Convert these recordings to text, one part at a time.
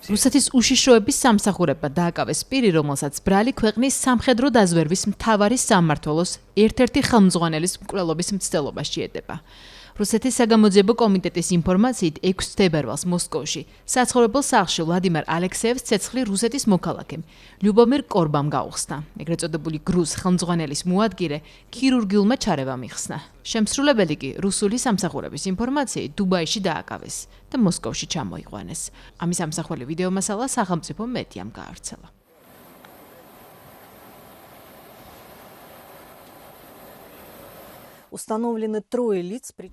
რუსეთის უშიშროების სამსახურებმა დააკავეს პირი, რომელსაც ბრალი ქვეყნის სამხედრო დაზვერვის მთავარი სამმართველოს ერთ-ერთი ხელმძღვანელის მკვლელობის მცდელობაში ედება. რუსეთის საგამოძიებო კომიტეტის ინფორმაციით 6 თებერვალს მოსკოვში საცხოვრებელ სახლში ვლადიმერ ალექსეევს ცეცხლი რუსეთის მოქალაქემ ლიუბომირ კორბამ გაუხსნა. ეგრეთ წოდებული გრუზ ხელმძღვანელის მოადგილე ქირურგიულმა ჩარევამ იხსნა. შემსრულებელი კი რუსული სამსახურების ინფორმაციით დუბაიში დააკავეს და მოსკოვში ჩამოიყვანეს. ამის ამსახველი ვიდეო მასალა სახელმწიფო მედიამ გაავრცელა.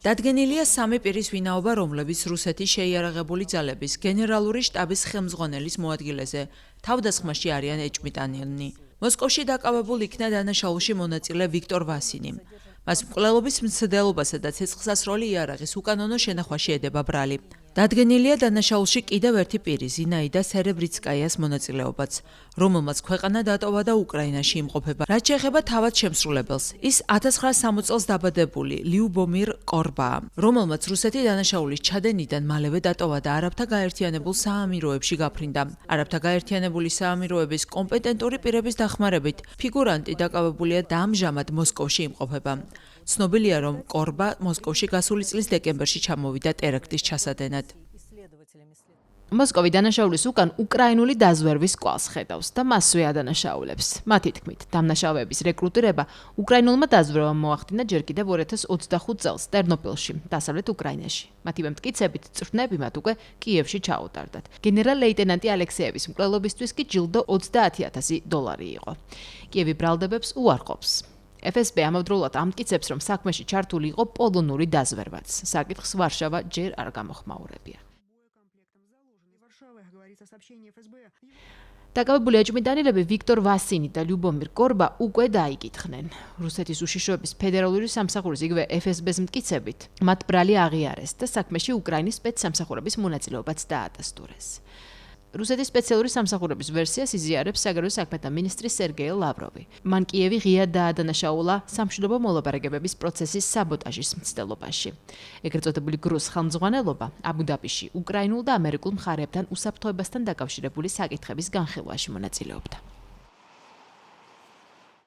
დადგენილია 3 პირის ვინაობა, რომლებიც რუსეთის შეიარაღებული ძალების გენერალური შტაბის ხელმძღვანელის მოადგილეზე თავდასხმაში არიან ეჭვმიტანილნი. მოსკოვში დაკავებულ იქნა დანაშაულში მონაწილე ვიქტორ ვასინი. მას მკვლელობის მცდელობასა და ცეცხლსასროლი იარაღის უკანონო შენახვაში ედება ბრალი. დადგენილია დანაშაულში კიდევ ერთი პირი, ზინაიდა სერებრიცკაიას მონაწილეობაც, რომელმაც ქვეყანა დატოვა და უკრაინაში იმყოფება. რაც შეეხება თავად შემსრულებელს, ის 1960 წელს დაბადებული ლიუბომირ კორბაა, რომელმაც რუსეთი დანაშაულის ჩადენიდან მალევე დატოვა და არაბთა გაერთიანებულ საამიროებში გაფრინდა. არაბთა გაერთიანებული საამიროების კომპეტენტური პირების დახმარებით ფიგურანტი დაკავებულია და ამჟამად მოსკოვში იმყოფება. ცნობილია, რომ კორბა მოსკოვში გასული წლის დეკემბერში ჩამოვიდა ტერაქტის ჩასადენად. მოსკოვი დანაშაულის უკან უკრაინული დაზვერვის კვალს ხედავს და მასვე ადანაშაულებს. მათი თქმით, დამნაშავეების რეკრუტირება უკრაინულმა დაზვერვამ მოახდინა ჯერ კიდევ 2025 წელს ტერნოპილში, დასავლეთ უკრაინაში. მათივე მტკიცებით, წვრთნები მათ უკვე კიევში ჩაუტარდათ. გენერალ-ლეიტენანტი ალექსეევის მკვლელობისთვის კი ჯილდო $30,000 იყო. კიევი ბრალდებებს უარყოფს. FSB ამავდროულად ამტკიცებს, რომ საქმეში ჩართული იყო პოლონური დაზვერვაც. საკითხს ვარშავა ჯერ არ გამოხმაურებია. დაკავებული ეჭვმიტანილები ვიქტორ ვასინი და ლიუბომირ კორბა უკვე დაიკითხნენ. რუსეთის უშიშროების ფედერალური სამსახურის იგივე FSB-ს მტკიცებით, მათ ბრალი აღიარეს და საქმეში უკრაინის სპეცსამსახურების მონაწილეობაც დაადასტურეს. რუსეთის სპეციალური სამსახურების ვერსიას იზიარებს საგარეო საქმეთა მინისტრი სერგეი ლავროვი. მან კიევი ღიად დაადანაშაულა სამშვიდობო მოლაპარაკებების პროცესის საბოტაჟის მცდელობაში. ეგრეთ წოდებული გრუზ ხელმძღვანელობა აბუ-დაბიში უკრაინულ და ამერიკულ მხარეებთან უსაფრთხოებასთან დაკავშირებული საკითხების განხილვაში მონაწილეობდა.